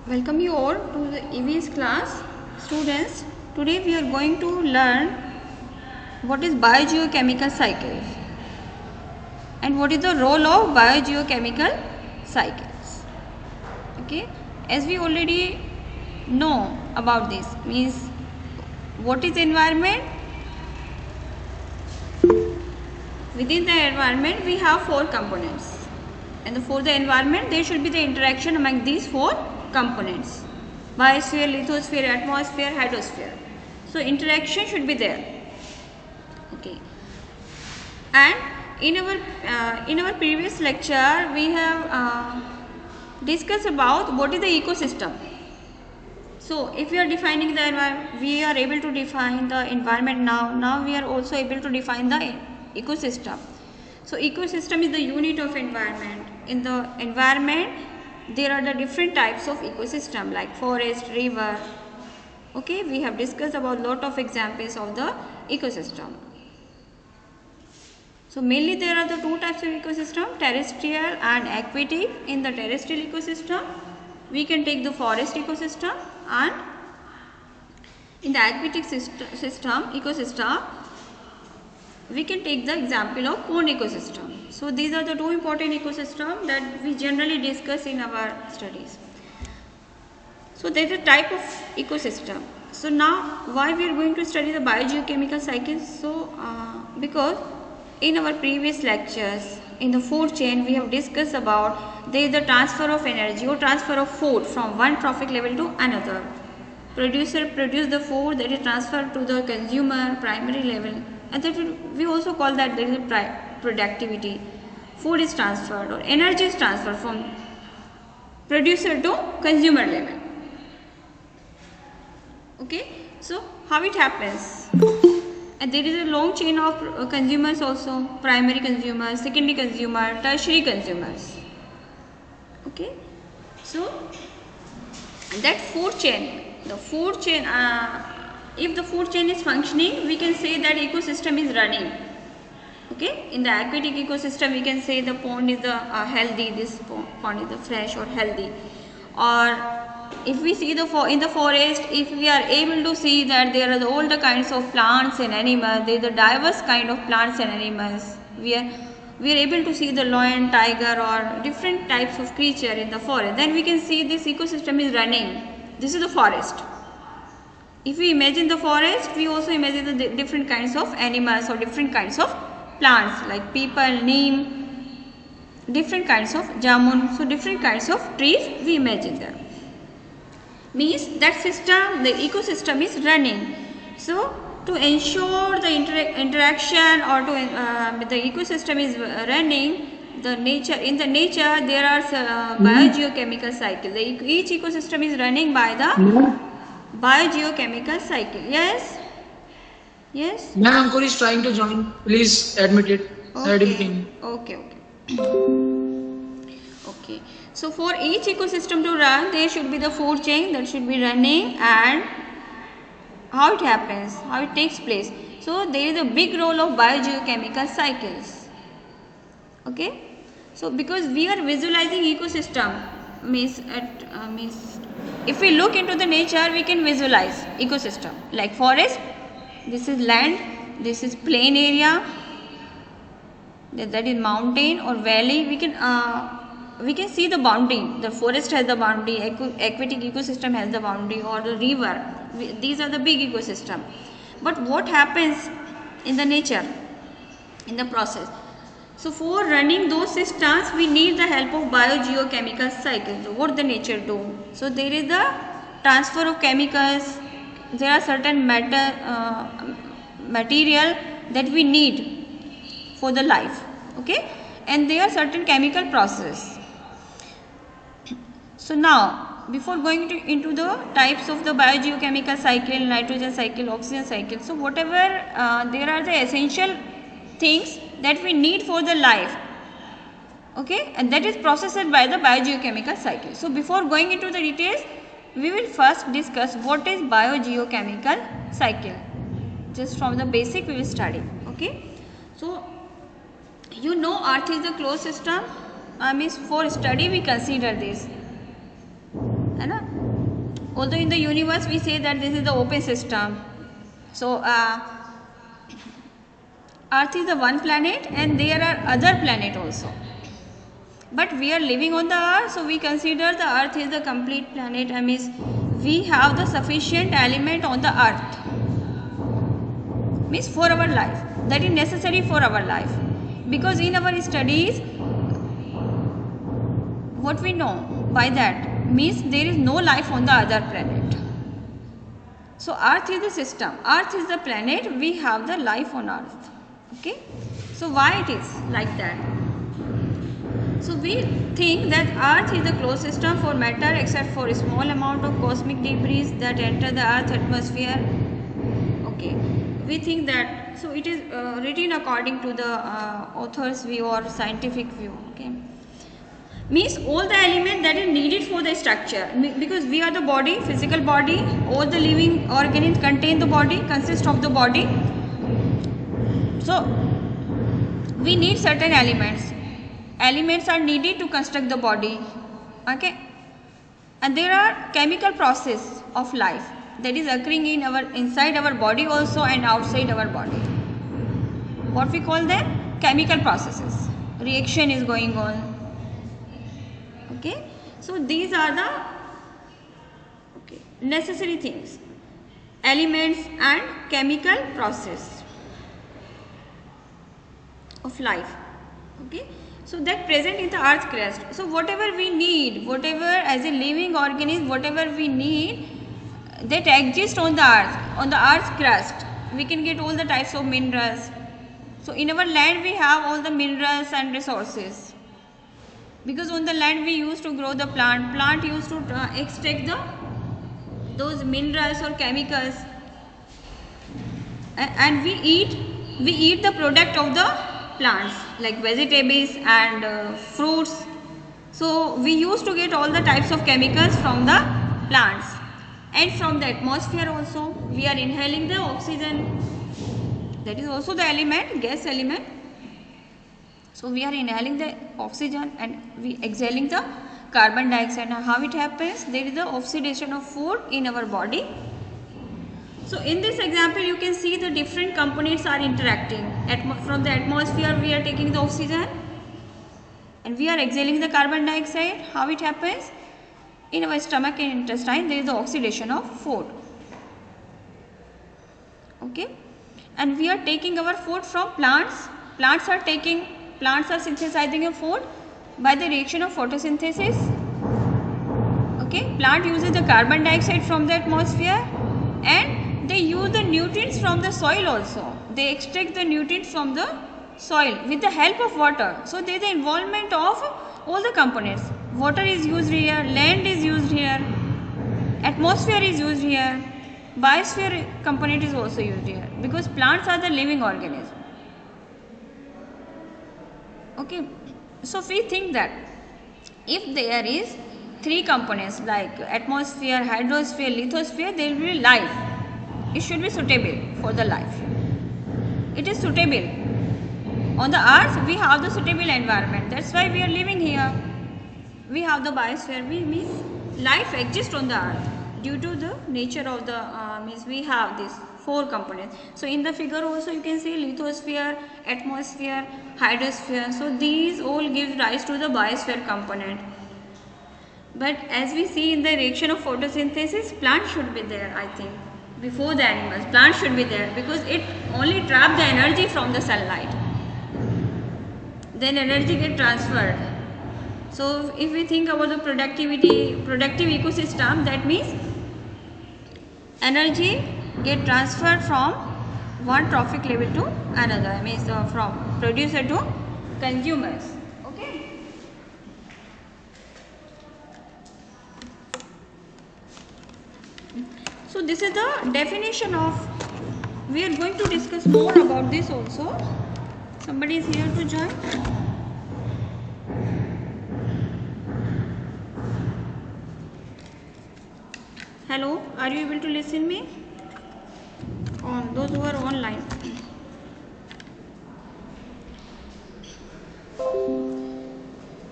Welcome you all to the EVS class. Students, today we are going to learn what is biogeochemical cycles and what is the role of biogeochemical cycles. Okay, as we already know about this, means what is environment? Within the environment we have four components, and for the environment there should be the interaction among these four components: biosphere, lithosphere, atmosphere, hydrosphere. So interaction should be there. Okay, and in our previous lecture we have discussed about what is the ecosystem. So if we are defining the environment, we are able to define the environment now. Now we are also able to define the ecosystem. So ecosystem is the unit of environment. In the environment there are the different types of ecosystem like forest, river. Okay, we have discussed about lot of examples of the ecosystem. So mainly there are the two types of ecosystem, terrestrial and aquatic. In the terrestrial ecosystem we can take the forest ecosystem, and in the aquatic ecosystem we can take the example of pond ecosystem. So these are the two important ecosystems that we generally discuss in our studies. So there is a type of ecosystem. So now why we are going to study the biogeochemical cycles? So because in our previous lectures in the food chain we have discussed about there is the transfer of energy or transfer of food from one trophic level to another. Producer produce the food that is transferred to the consumer primary level, and that we also call that there is a productivity. Food is transferred or energy is transferred from producer to consumer level. Okay, so how it happens? And there is a long chain of consumers also: primary consumers, secondary consumer, tertiary consumers. Okay, so that food chain, if the food chain is functioning, we can say that ecosystem is running. Okay, in the aquatic ecosystem we can say the pond is healthy, this pond is fresh or healthy. Or if we see in the forest, if we are able to see that there are all the kinds of plants and animals, there is a diverse kind of plants and animals. We are able to see the lion, tiger or different types of creature in the forest. Then we can see this ecosystem is running. This is the forest. If we imagine the forest, we also imagine the different kinds of animals or different kinds of plants like people, neem, different kinds of jamun. So different kinds of trees we imagine there. Means that system, the ecosystem is running. So to ensure the interaction or to the ecosystem is running, in the nature there are biogeochemical cycle. Each ecosystem is running by the biogeochemical cycle. Yes? Yes? Ma'am, Ankur is trying to join. Please admit it. Okay. Okay. Okay. So for each ecosystem to run, there should be the food chain that should be running, and how it happens, how it takes place. So there is a big role of biogeochemical cycles. Okay. So because we are visualizing ecosystem, means if we look into the nature, we can visualize ecosystem like forest. This is land, this is plain area, that is mountain or valley. We can see the boundary. The forest has the boundary, aquatic ecosystem has the boundary, or the river. These are the big ecosystem. But what happens in the nature, in the process? So for running those systems, we need the help of biogeochemical cycles. So what the nature do? So there is the transfer of chemicals. There are certain material that we need for the life. Okay, and there are certain chemical process. So now, before going into the types of the biogeochemical cycle, nitrogen cycle, oxygen cycle, so whatever there are the essential things that we need for the life. Okay, and that is processed by the biogeochemical cycle. So before going into the details, we will first discuss what is biogeochemical cycle. Just from the basic we will study. Okay, so you know earth is a closed system. Means for study we consider this. है ना. Although in the universe we say that this is the open system. So Earth is the one planet and there are other planets also. But we are living on the Earth, so we consider the Earth is the complete planet. I mean, we have the sufficient element on the Earth. Means for our life. That is necessary for our life. Because in our studies, what we know by that means there is no life on the other planet. So Earth is the system. Earth is the planet. We have the life on Earth. Okay. So why it is like that? So we think that Earth is a closed system for matter except for a small amount of cosmic debris that enter the Earth atmosphere. Okay, we think that. So it is written according to the author's view or scientific view. Okay, means all the element that is needed for the structure, because we are the body, physical body. All the living organisms contain the body, consist of the body. So we need certain elements. Elements are needed to construct the body. Okay, and there are chemical process of life that is occurring in our inside our body also and outside our body. What we call them? Chemical processes. Reaction is going on. Okay, so these are the necessary things, elements and chemical process of life. Okay, so that present in the earth crust. So whatever we need, whatever as a living organism, whatever we need, that exist on the earth crust. We can get all the types of minerals. So in our land we have all the minerals and resources, because on the land we used to grow the plant used to extract those minerals or chemicals, and we eat the product of the plants like vegetables and fruits. So we used to get all the types of chemicals from the plants, and from the atmosphere also we are inhaling the oxygen. That is also the element, gas element. So we are inhaling the oxygen and we exhaling the carbon dioxide. Now how it happens? There is the oxidation of food in our body. So in this example you can see the different components are interacting. From the atmosphere we are taking the oxygen and we are exhaling the carbon dioxide. How it happens? In our stomach and intestine there is the oxidation of food. Okay, and we are taking our food from plants. Plants are synthesizing a food by the reaction of photosynthesis. Okay, plant uses the carbon dioxide from the atmosphere and they use the nutrients from the soil also. They extract the nutrients from the soil with the help of water. So there is the involvement of all the components. Water is used here, land is used here, atmosphere is used here, biosphere component is also used here, because plants are the living organism. Okay, so we think that if there is three components like atmosphere, hydrosphere, lithosphere, there will be life. It should be suitable for the life. It is suitable. On the earth we have the suitable environment. That's why we are living here. We have the biosphere. We means life exists on the earth due to the nature of the means we have these four components. So in the figure also you can see lithosphere, atmosphere, hydrosphere. So these all give rise to the biosphere component. But as we see in the reaction of photosynthesis, plants should be there, I think. Before the animals, plants should be there, because it only traps the energy from the sunlight. Then energy get transferred. So if we think about the productive ecosystem, that means energy get transferred from one trophic level to another, means from producer to consumers. Okay. So this is the definition of, we are going to discuss more about this also. Somebody is here to join. Hello, are you able to listen me? On those who are online.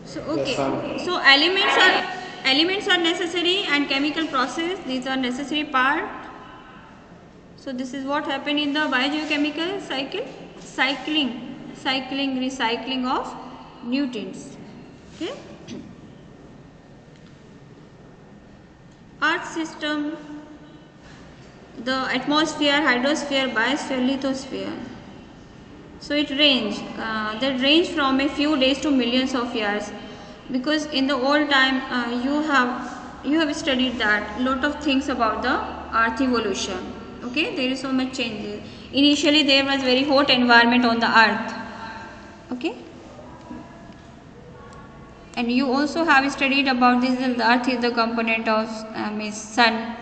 So okay. So elements are necessary and chemical process, these are necessary part. So this is what happened in the biogeochemical cycle, recycling of nutrients. Okay. Earth system, the atmosphere, hydrosphere, biosphere, lithosphere. So it that range from a few days to millions of years, because in the old time you have studied that lot of things about the earth evolution. Okay, there is so much changes. Initially there was very hot environment on the earth. Okay, and you also have studied about this, the earth is the component of sun.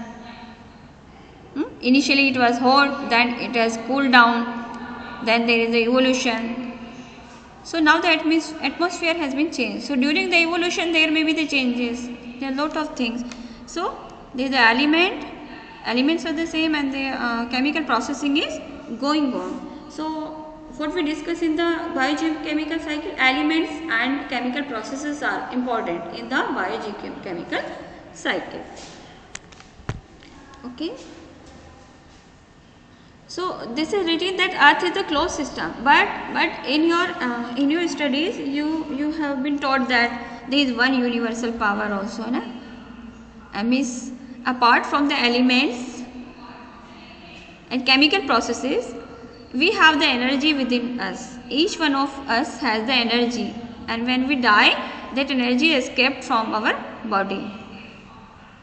Initially it was hot, then it has cooled down, then there is the evolution. So now the atmosphere has been changed. So during the evolution there may be the changes, there are a lot of things. So there is the elements are the same, and the chemical processing is going on. So what we discuss in the biogeochemical cycle, elements and chemical processes are important in the biogeochemical cycle. Okay. So this is written that earth is a closed system, but in your studies you have been taught that there is one universal power also, na? Means apart from the elements and chemical processes, we have the energy within us. Each one of us has the energy, and when we die, that energy is kept from our body.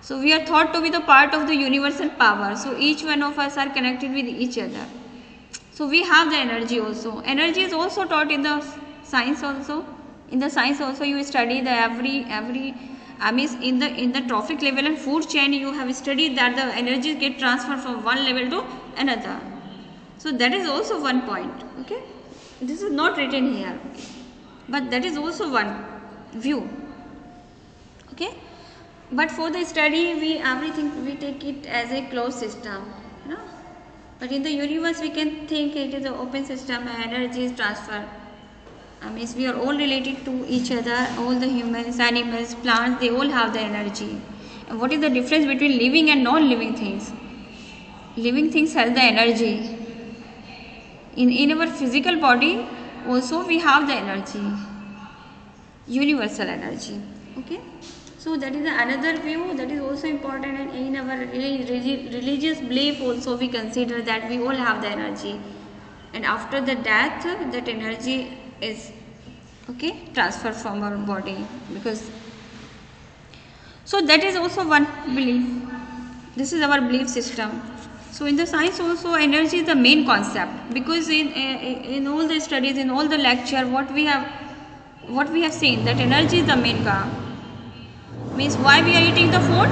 So we are thought to be the part of the universal power. So each one of us are connected with each other. So we have the energy also. Energy is also taught in the science also. In the science also you study the in the trophic level and food chain, you have studied that the energy get transferred from one level to another. So that is also one point. Okay, this is not written here, but that is also one view. Okay. But for the study, everything we take it as a closed system, you know. But in the universe, we can think it is an open system. Energy is transferred. Means we are all related to each other. All the humans, animals, plants, they all have the energy. And what is the difference between living and non-living things? Living things have the energy. In our physical body, also we have the energy, universal energy. Okay. So that is another view that is also important, and in our religious belief also we consider that we all have the energy, and after the death that energy is transferred from our body, because so that is also one belief. This is our belief system. So in the science also energy is the main concept, because in all the studies, in all the lecture, what we have seen that energy is the main means why we are eating the food,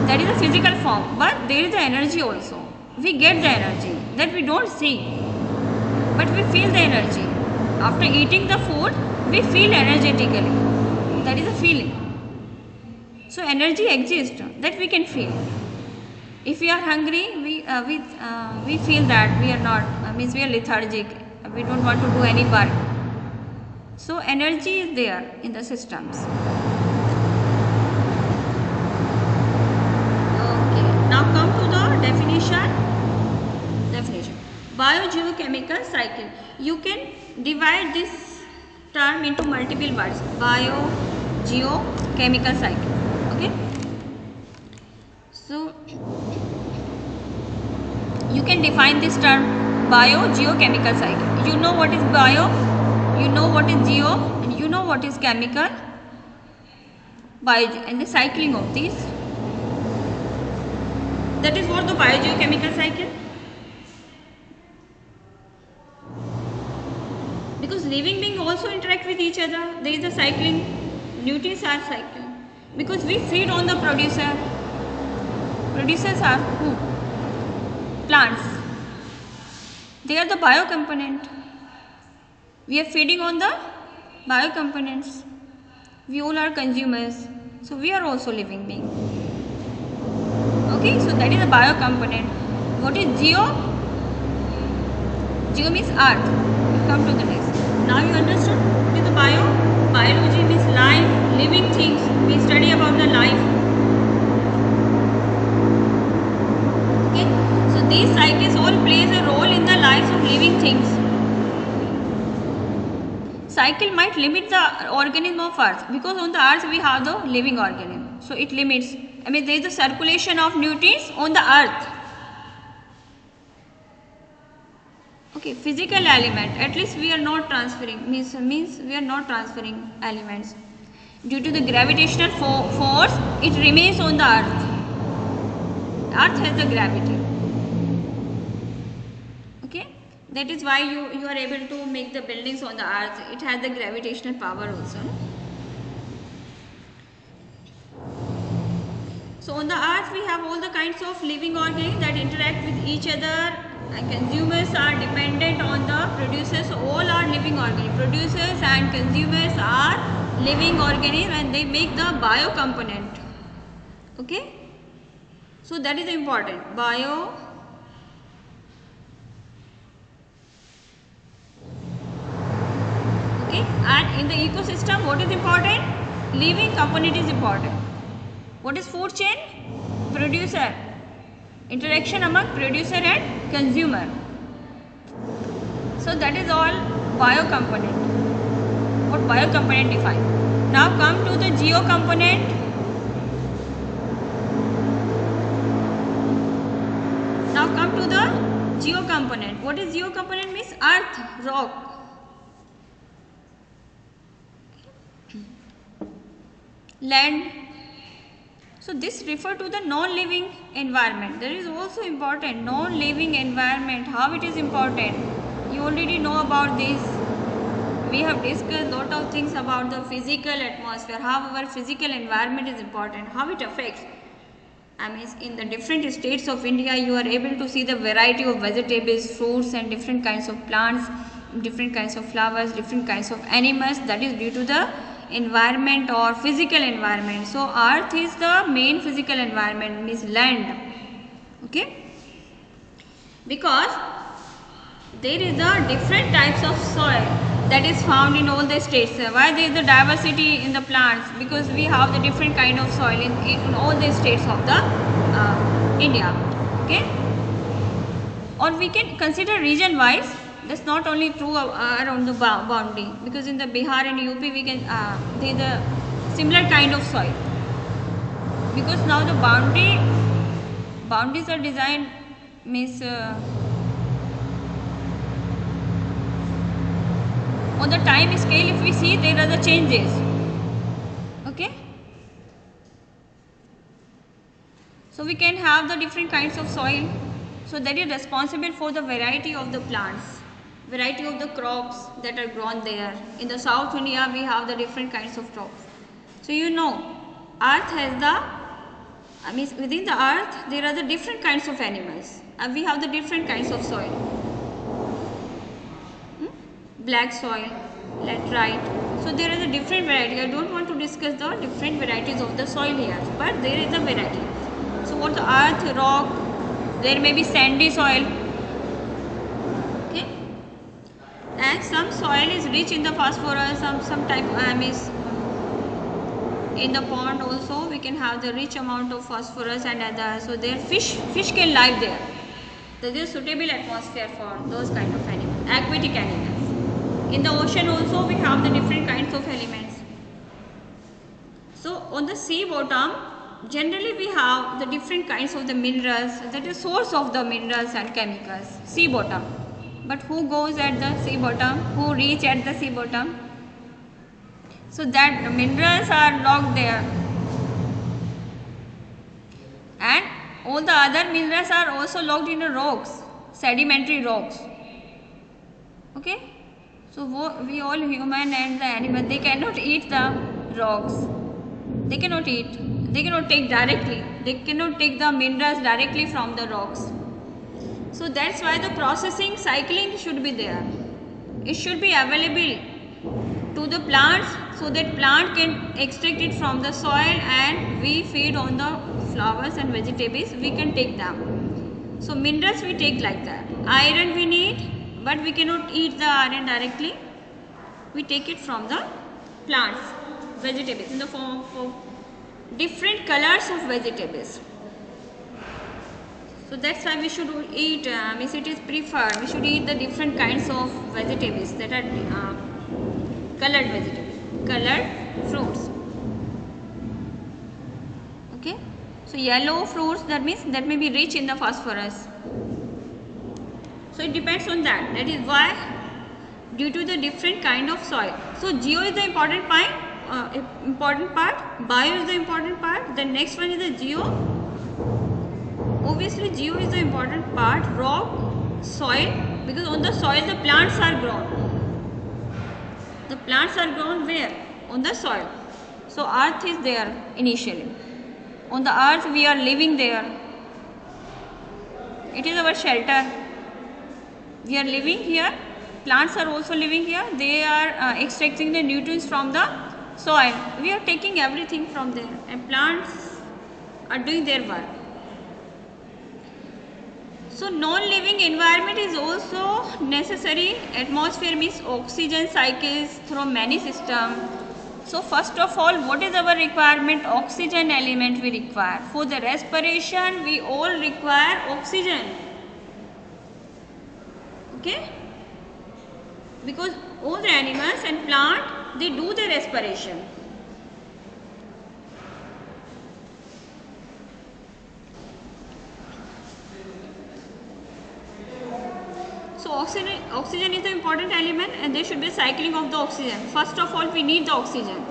that is a physical form, but there is the energy also. We get the energy that we don't see, but we feel the energy. After eating the food, we feel energetically. That is a feeling. So energy exists that we can feel. If we are hungry, we feel that we are not, means we are lethargic. We don't want to do any work. So energy is there in the systems. Now come to the definition. Biogeochemical cycle. You can divide this term into multiple words. Biogeochemical cycle. Okay. So you can define this term biogeochemical cycle. You know what is bio, you know what is geo, and you know what is chemical. Bio and the cycling of these. That is what the biogeochemical cycle. Because living beings also interact with each other. There is a cycling. Nutrients are cycling. Because we feed on the producer. Producers are who? Plants. They are the biocomponent. We are feeding on the biocomponents. We all are consumers. So we are also living beings. Okay, so that is a biocomponent. What is geo? Geo means earth. We'll come to the next. Now you understood what is the bio? Biology means life, living things. We study about the life. living things. Cycle might limit the organism of earth, because on the earth we have the living organism. So it limits, I mean there is the circulation of nutrients on the earth. Okay, physical element, at least we are not transferring, means we are not transferring elements. Due to the gravitational force, it remains on the earth. Earth has the gravity. Okay, that is why you are able to make the buildings on the earth. It has the gravitational power also. So on the earth we have all the kinds of living organisms that interact with each other, and consumers are dependent on the producers. So all are living organisms. Producers and consumers are living organisms, and they make the bio component. Okay, so that is important, bio. Okay, and in the ecosystem what is important? Living component is important. What is food chain? Producer, interaction among producer and consumer. So that is all bio component. What bio component define? Now come to the geo component. Now come to the geo component. What is geo component? Means earth, rock, land. So this refer to the non-living environment. That is also important. Non-living environment, how it is important. You already know about this. We have discussed lot of things about the physical atmosphere, how our physical environment is important, how it affects. I mean, in the different states of India, you are able to see the variety of vegetables, fruits, and different kinds of plants, different kinds of flowers, different kinds of animals. That is due to the environment or physical environment. So earth is the main physical environment, means land. Okay, because there is a different types of soil that is found in all the states. Why there is the diversity in the plants? Because we have the different kind of soil in all the states of the India. Okay, or we can consider region wise. That's not only true around the boundary, because in the Bihar and UP we can there is a similar kind of soil, because now the boundaries are designed, means on the time scale. If we see, there are the changes. Okay, so we can have the different kinds of soil. So that is responsible for the variety of the plants, variety of the crops that are grown there. In the South India we have the different kinds of crops. So you know, earth has the, I mean within the earth there are the different kinds of animals, and we have the different kinds of soil. Black soil, laterite. So there is a different variety. I don't want to discuss the different varieties of the soil here, but there is a variety. So what the earth, rock, there may be sandy soil. Okay, and some soil is rich in the phosphorus. Some type is in the pond also we can have the rich amount of phosphorus and other. So there fish can live there. There is suitable atmosphere for those kind of animals, aquatic animals. In the ocean also we have the different kinds of elements. So on the sea bottom generally we have the different kinds of the minerals, that is source of the minerals and chemicals, sea bottom. But who goes at the sea bottom? Who reach at the sea bottom? So that the minerals are locked there, and all the other minerals are also locked in the rocks, sedimentary rocks. Okay, so we all human and the animal, they cannot eat the rocks. They cannot eat. They cannot take directly. They cannot take the minerals directly from the rocks. So that's why the processing, cycling should be there. It should be available to the plants, so that plant can extract it from the soil, and we feed on the flowers and vegetables, we can take them. So minerals we take like that. Iron we need, but we cannot eat the iron directly. We take it from the plants, vegetables, in the form of different colors of vegetables. So that's why we should eat, means it is preferred, we should eat the different kinds of vegetables that are colored vegetables, colored fruits. Okay, so yellow fruits, that means that may be rich in the phosphorus. So it depends on that. That is why, due to the different kind of soil. So geo is the important part, bio is the important part. The next one is the geo. Obviously geo is the important part, rock, soil, because on the soil the plants are grown. The plants are grown where? On the soil. So earth is there initially. On the earth we are living there. It is our shelter. We are living here. Plants are also living here. They are extracting the nutrients from the soil. We are taking everything from there, and plants are doing their work. So non-living environment is also necessary. Atmosphere means oxygen cycles through many systems. So first of all, what is our requirement? Oxygen element we require. For the respiration, we all require oxygen. Okay? Because all the animals and plant, they do the respiration. So oxygen is the important element, and there should be cycling of the oxygen. First of all, we need the oxygen.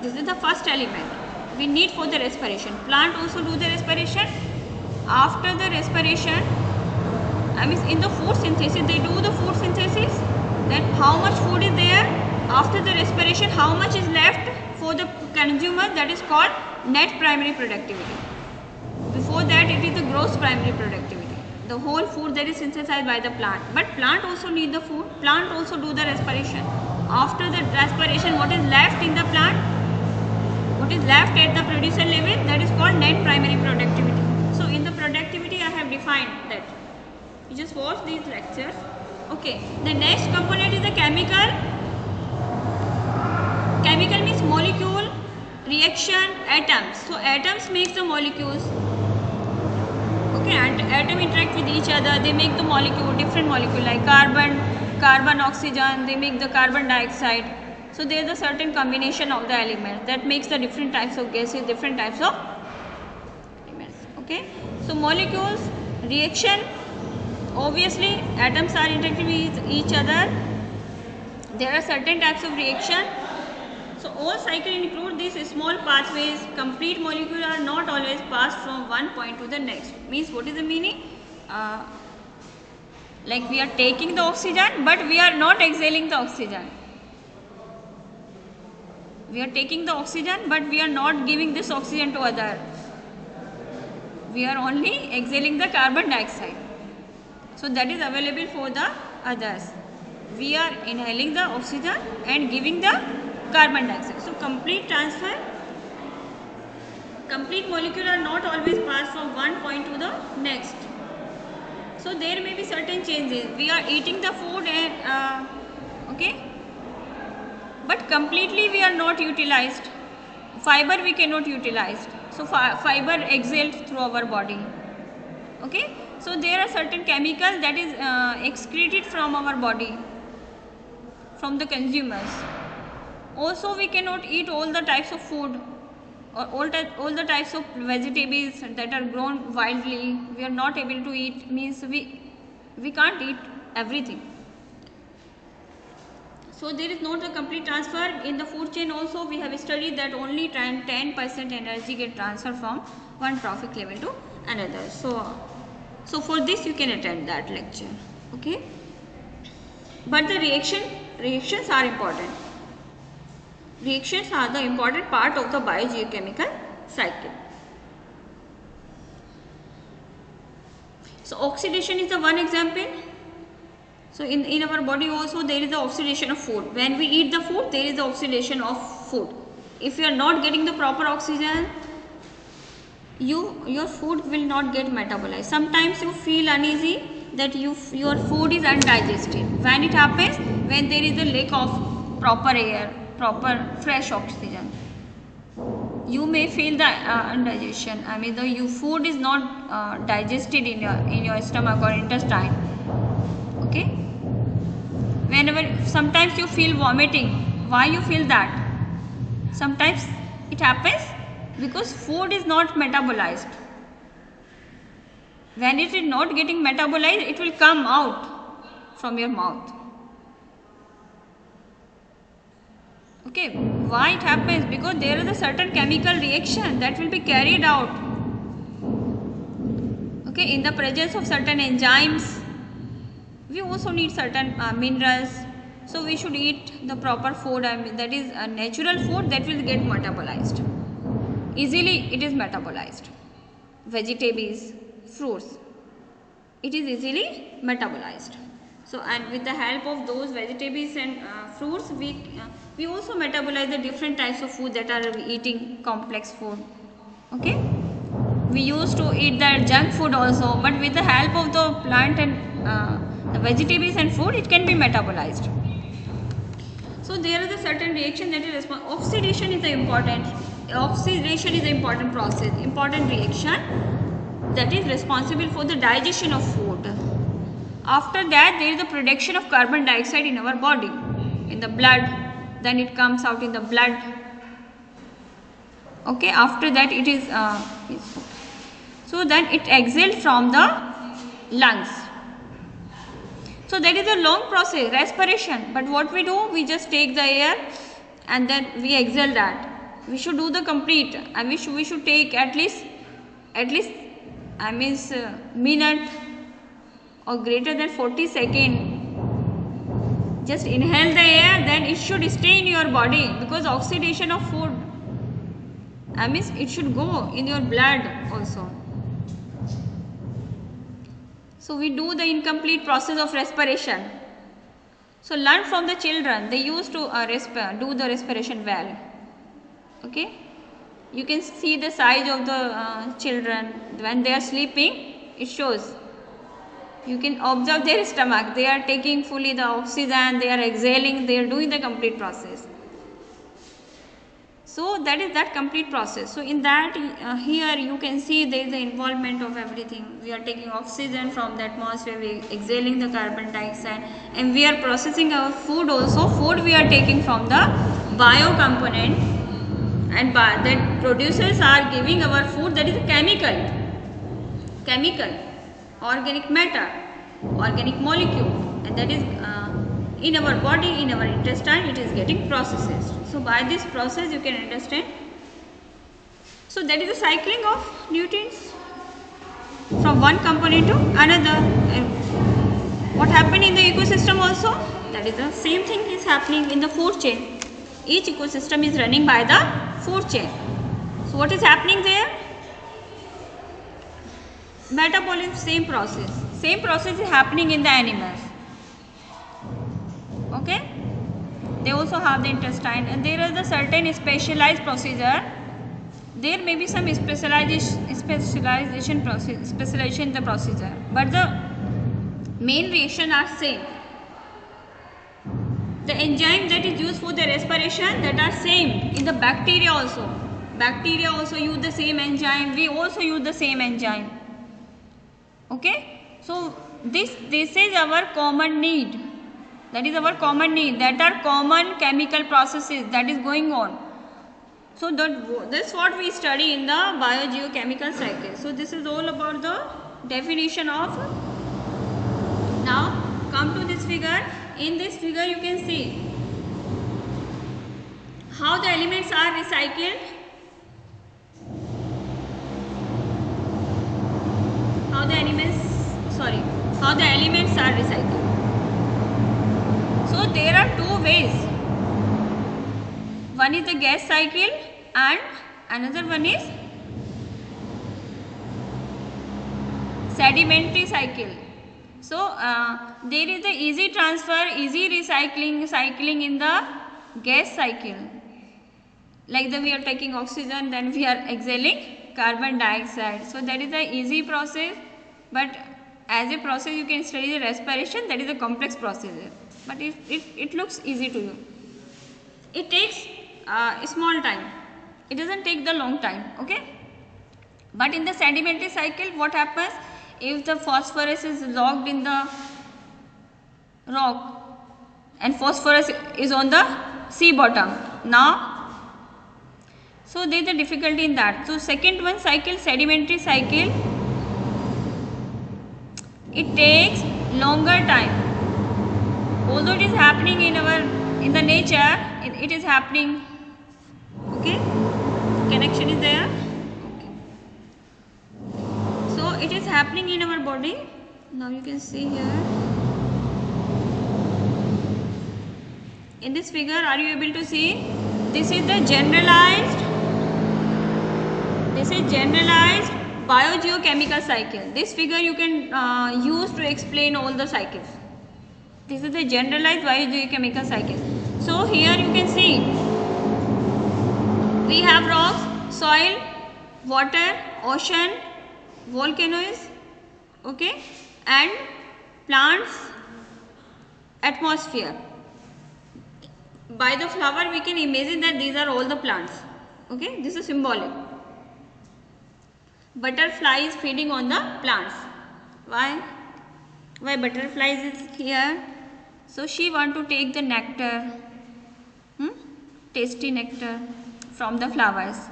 This is the first element we need for the respiration. Plant also do the respiration. After the respiration, I mean in the food synthesis, they do the food synthesis. Then how much food is there? After the respiration, how much is left for the consumer? That is called net primary productivity. Before that, it is the gross primary productivity. The whole food that is synthesized by the plant. But plant also need the food. Plant also do the respiration. After the respiration, what is left in the plant? What is left at the producer level? That is called net primary productivity. So in the productivity, I have defined that. You just watch these lectures. Okay. The next component is the chemical. Chemical means molecule, reaction, atoms. So atoms make the molecules. Okay, and atom interact with each other. They make the molecule, different molecule like carbon, oxygen. They make the carbon dioxide. So there is a certain combination of the elements that makes the different types of gases, different types of elements. Okay, so molecules, reaction. Obviously, atoms are interacting with each other. There are certain types of reaction. So all cycles include these small pathways. Complete molecules are not always passed from one point to the next. Means what is the meaning? Like we are taking the oxygen, but we are not exhaling the oxygen. We are taking the oxygen, but we are not giving this oxygen to others. We are only exhaling the carbon dioxide. So that is available for the others. We are inhaling the oxygen and giving the carbon dioxide. So complete transfer, complete molecule are not always passed from one point to the next. So there may be certain changes. We are eating the food and okay, but completely we are not utilized. Fiber we cannot utilize. So fiber exhaled through our body. Okay, so there are certain chemicals that is excreted from our body, from the consumers. Also, we cannot eat all the types of food or all the types of vegetables that are grown wildly. We are not able to eat, means we can't eat everything. So there is not a complete transfer. In the food chain also we have studied that only 10% energy get transferred from one trophic level to another. So for this you can attend that lecture. Okay. But the reactions are important. Reactions are the important part of the biogeochemical cycle. So oxidation is the one example. So in our body also there is the oxidation of food. When we eat the food, there is the oxidation of food. If you are not getting the proper oxygen, your food will not get metabolized. Sometimes you feel uneasy that your food is undigested. When it happens? When there is a lack of proper air, proper fresh oxygen. you may feel the indigestion. I mean, the food is not digested in your stomach or intestine. Okay. Whenever sometimes you feel vomiting, why you feel that? Sometimes it happens because food is not metabolized. When it is not getting metabolized, it will come out from your mouth. Okay, why it happens? Because there is a certain chemical reaction that will be carried out. Okay, in the presence of certain enzymes, we also need certain minerals. So we should eat the proper food. I mean, that is a natural food that will get metabolized. Easily it is metabolized. Vegetables, fruits, it is easily metabolized. So, and with the help of those vegetables and fruits, we also metabolize the different types of food that are eating complex food. Okay, we used to eat the junk food also, but with the help of the plant and the vegetables and fruit, it can be metabolized. So there is a certain reaction that is oxidation is the important. Oxidation is an important process, important reaction that is responsible for the digestion of food. After that, there is the production of carbon dioxide in our body, in the blood. Then it comes out in the blood. Okay, after that it is so then it exhales from the lungs. So that is a long process, respiration. But what we do, we just take the air and then we exhale that. We should do the complete, and we should take at least I mean minute or greater than 40 seconds. Just inhale the air, then it should stay in your body, because oxidation of food, I mean it should go in your blood also. So we do the incomplete process of respiration. So learn from the children, they used to do the respiration well. Okay, you can see the size of the children when they are sleeping, it shows. You can observe their stomach, they are taking fully the oxygen, they are exhaling, they are doing the complete process. So that is that complete process. So in that here you can see there is the involvement of everything. We are taking oxygen from the atmosphere, we are exhaling the carbon dioxide, and we are processing our food also. Food we are taking from the bio component, and that producers are giving our food, that is a chemical, organic matter, organic molecule, and that is in our body, in our intestine, it is getting processed. So by this process you can understand. So that is the cycling of nutrients from one component to another. And what happened in the ecosystem also, that is the same thing is happening in the food chain. Each ecosystem is running by the food chain. So what is happening there? Metabolism, same process is happening in the animals. Okay, they also have the intestine, and there is a certain specialized procedure. There may be some specialization in the procedure, but the main reaction are same. The enzyme that is used for the respiration, that are same in the bacteria also. Bacteria also use the same enzyme, we also use the same enzyme. Okay, so this is our common need. That is our common need, that are common chemical processes that is going on. So this is what we study in the biogeochemical cycle. So this is all about the definition of. Now come to this figure. In this figure you can see how the elements are recycled. How the elements are recycled. So there are two ways. One is the gas cycle and another one is sedimentary cycle. So there is the easy transfer, easy cycling in the gas cycle. Like we are taking oxygen, then we are exhaling carbon dioxide. So that is the easy process, but as a process you can study the respiration, that is a complex procedure. But it looks easy to you. It takes a small time. It doesn't take the long time. Okay. But in the sedimentary cycle, what happens if the phosphorus is locked in the rock and phosphorus is on the sea bottom? Now, so there is a difficulty in that. So second one cycle, sedimentary cycle, it takes longer time. Although it is happening in the nature, it is happening. Okay, connection is there. Okay. So it is happening in our body. Now you can see here. In this figure, are you able to see? This is the generalized. This is generalized biogeochemical cycle. This figure you can use to explain all the cycles. This is the generalized biogeochemical cycle. So here you can see we have rocks, soil, water, ocean, volcanoes, okay, and plants, atmosphere. By the flower we can imagine that these are all the plants. Okay, this is symbolic. Butterfly is feeding on the plants. Why? Why butterfly is here? So she want to take the nectar, tasty nectar from the flowers.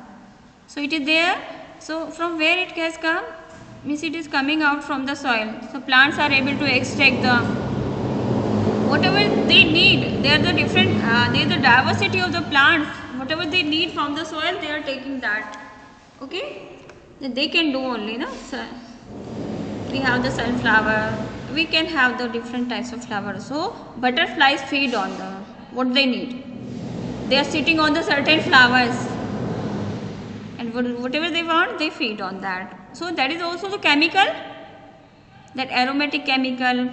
So it is there. So from where it has come? Means it is coming out from the soil. So plants are able to extract the whatever they need. They are the different. They are the diversity of the plants. Whatever they need from the soil, they are taking that. Okay. They can do only, no? So we have the sunflower. We can have the different types of flowers. So butterflies feed on the what they need. They are sitting on the certain flowers, and whatever they want, they feed on that. So that is also the chemical, that aromatic chemical.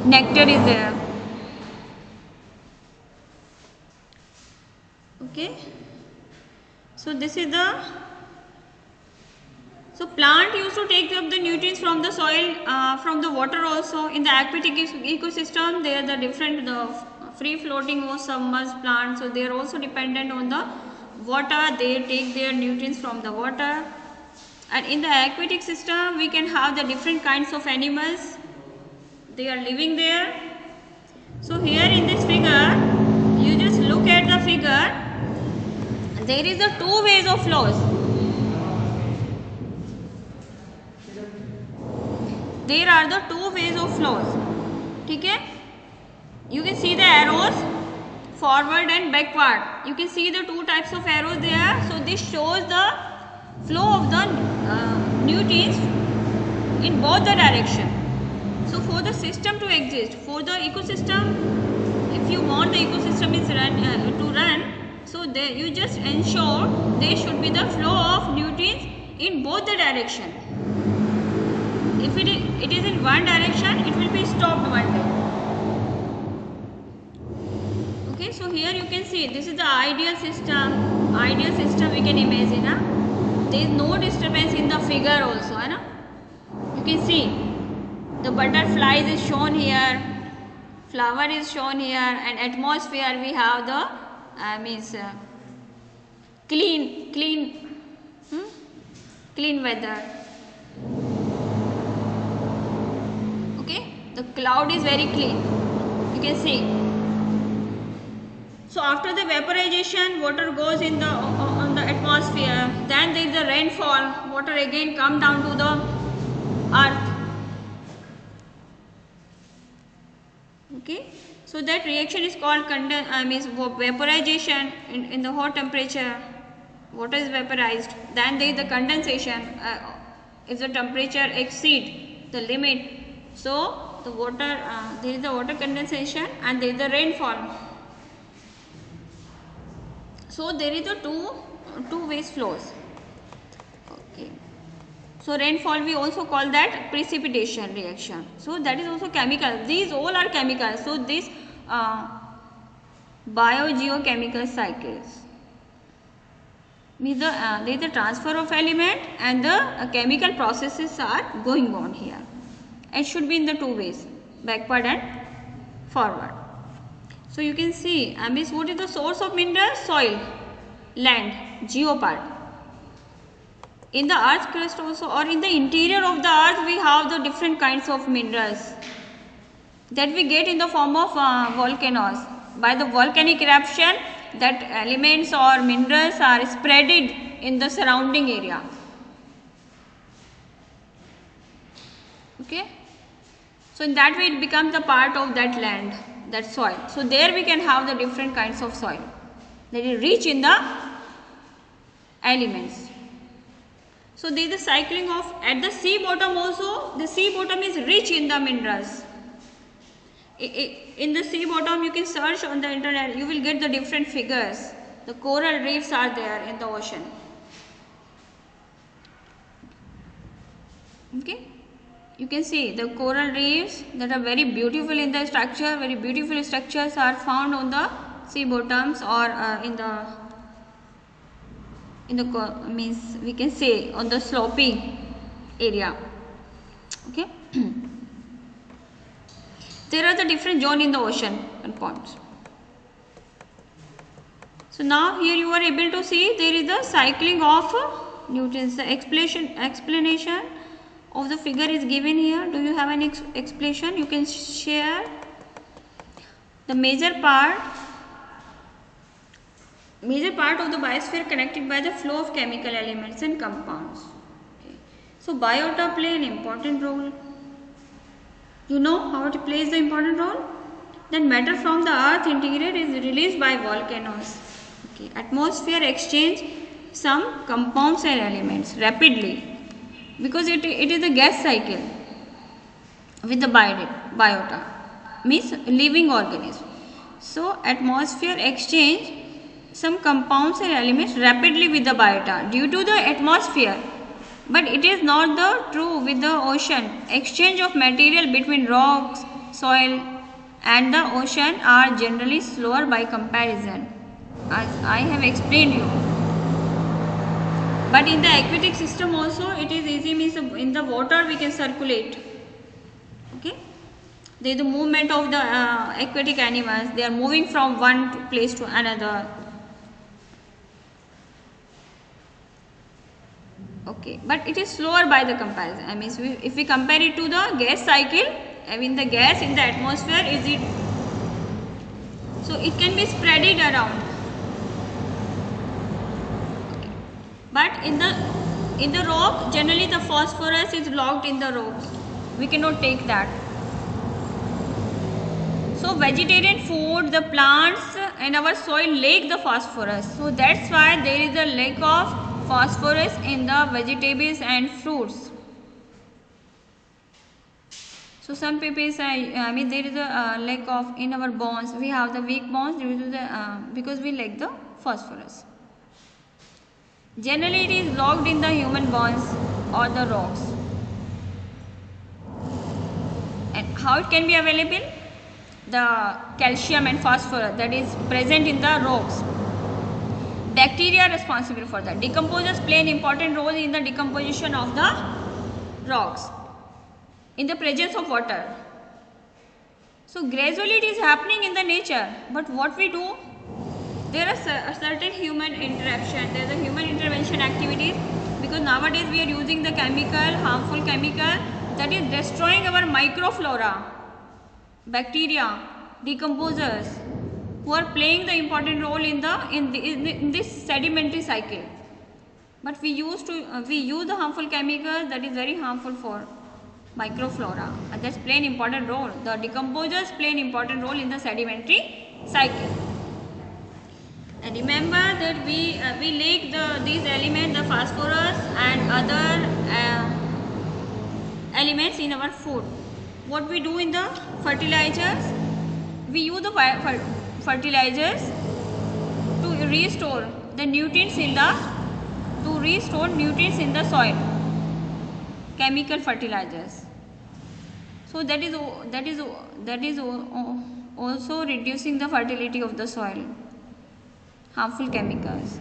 Nectar is there. Okay. So this is the. So plant used to take up the nutrients from the soil, from the water also. In the aquatic ecosystem, they are the different free floating or submerged plants. So they are also dependent on the water. They take their nutrients from the water. And in the aquatic system, we can have the different kinds of animals. They are living there. So here in this figure, you just look at the figure. There is the two ways of flows. There are the two ways of flows. Okay? You can see the arrows forward and backward. You can see the two types of arrows there. So this shows the flow of the nutrients in both the direction. So for the system to exist, for the ecosystem, if you want the ecosystem is to run, so you just ensure there should be the flow of nutrients in both the direction. If it is in one direction, it will be stopped one day. Okay, so here you can see this is the ideal system. Ideal system we can imagine. There is no disturbance in the figure also. You can see the butterflies is shown here, flower is shown here, and atmosphere we have the clean weather. Okay, the cloud is very clean. You can see. So after the vaporization, water goes in the on the atmosphere. Then there is the rainfall. Water again come down to the earth. Okay, so that reaction is called vaporization. In the hot temperature, water is vaporized. Then there is the condensation. If the temperature exceed the limit, so the water there is the water condensation and there is the rainfall. So there is the two ways flows. Okay. So rainfall we also call that precipitation reaction. So that is also chemical. These all are chemicals. So these biogeochemical cycles means there is the transfer of element and the chemical processes are going on here. It should be in the two ways, backward and forward. So you can see, what is the source of mineral? Soil. land, geo part. In the earth crust also, or in the interior of the earth, we have the different kinds of minerals that we get in the form of volcanoes. By the volcanic eruption, that elements or minerals are spreaded in the surrounding area. Okay, so in that way it becomes a part of that land, that soil. So there we can have the different kinds of soil that is rich in the elements. So there is the cycling of, at the sea bottom also, the sea bottom is rich in the minerals. In the sea bottom, you can search on the internet, you will get the different figures. The coral reefs are there in the ocean. Okay, you can see the coral reefs that are very beautiful in the structure. Very beautiful structures are found on the sea bottoms, or in the means we can say on the sloping area. Okay. There are the different zones in the ocean and ponds. So now here you are able to see there is the cycling of nutrients. The explanation of the figure is given here. Do you have any explanation? You can share. The major part of the biosphere connected by the flow of chemical elements and compounds. Okay. So biota play an important role. You know how it plays the important role? Then matter from the earth interior is released by volcanoes. Okay. Atmosphere exchange some compounds and elements rapidly, because it is a gas cycle with the biota, means living organism. So atmosphere exchange some compounds and elements rapidly with the biota due to the atmosphere. But it is not the true with the ocean. Exchange of material between rocks, soil and the ocean are generally slower by comparison, as I have explained you. But in the aquatic system also it is easy, means in the water we can circulate. Okay, there is the movement of the aquatic animals. They are moving from one place to another. Okay, but it is slower by the comparison. I mean, if we compare it to the gas cycle, I mean the gas in the atmosphere is it, so it can be spreaded around. Okay. But in the rock, generally the phosphorus is locked in the rocks. We cannot take that. So vegetarian food, the plants and our soil lack the phosphorus. So that's why there is a lack of phosphorus in the vegetables and fruits. So some people say, I mean there is a lack of in our bones. We have the weak bones due to the because we lack the phosphorus. Generally it is locked in the human bones or the rocks. And how it can be available? The calcium and phosphorus that is present in the rocks. Bacteria are responsible for that. Decomposers play an important role in the decomposition of the rocks in the presence of water. So gradually it is happening in the nature. But what we do? There are certain human interaction. There is a human intervention activities, because nowadays we are using the harmful chemical that is destroying our microflora, bacteria, decomposers, who are playing the important role in this sedimentary cycle. But we use the harmful chemicals that is very harmful for microflora, and that's play an important role. The decomposers play an important role in the sedimentary cycle. And remember that we lack these elements, the phosphorus and other elements in our food. What we do in the fertilizers? We use the fertilizers to restore nutrients in the soil. Chemical fertilizers. So that is also reducing the fertility of the soil. Harmful chemicals.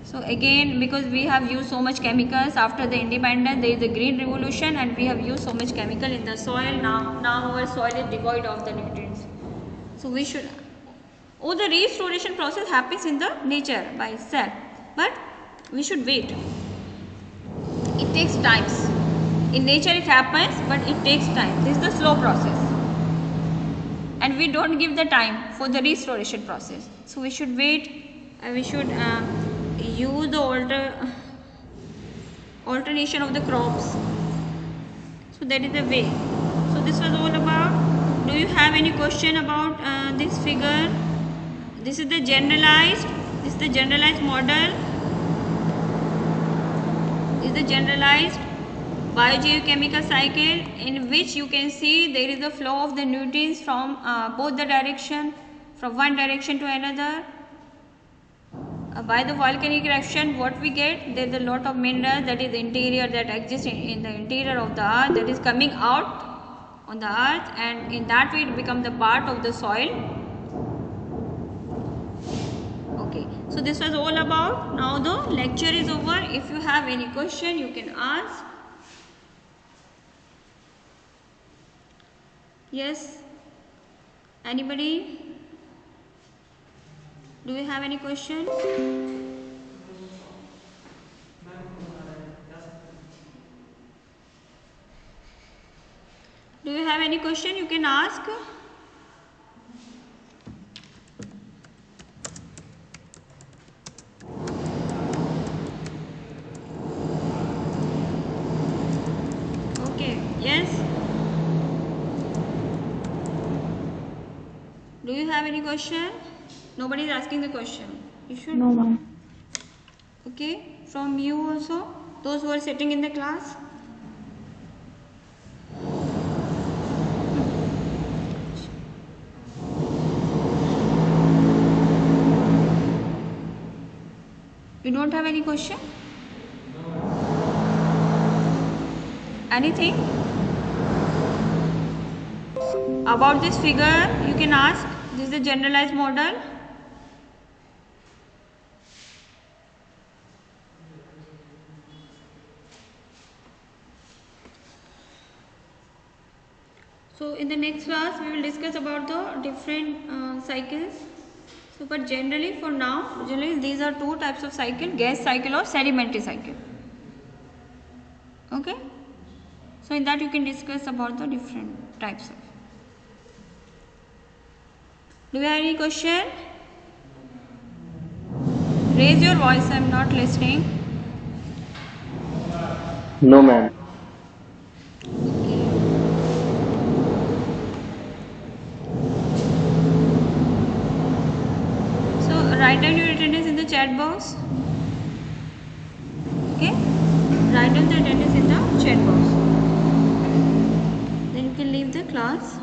So again, because we have used so much chemicals after the independence, there is a green revolution and we have used so much chemical in the soil. Now our soil is devoid of the nutrients. So we should, the restoration process happens in the nature by itself. but we should wait. It takes times. In nature it happens, but it takes time. This is the slow process. And we don't give the time for the restoration process. So we should wait, we should use the alternation of the crops. So that is the way. So this was all about. Do you have any question about this figure? This is the generalized. This is the generalized model. This is the generalized biogeochemical cycle, in which you can see there is a flow of the nutrients from both the direction, from one direction to another. By the volcanic eruption, what we get, there is a lot of minerals that is interior, that exists in the interior of the earth, that is coming out on the earth, and in that way it becomes the part of the soil. Okay, so this was all about. Now the lecture is over. If you have any question, you can ask. Yes? Anybody? Do you have any question? Do you have any question? You can ask. Okay, yes? Do you have any question? Nobody is asking the question. You should. No, ma'am. Okay, from you also, those who are sitting in the class. You don't have any question? Anything? About this figure, you can ask. This is the generalized model. So in the next class, we will discuss about the different cycles. So, but generally for now, generally these are two types of cycle: gas cycle or sedimentary cycle. Okay. So in that you can discuss about the different types of. Do you have any question? Raise your voice. I am not listening. No, ma'am. Write down your attendance in the chat box. Okay, write down the attendance in the chat box. Then you can leave the class.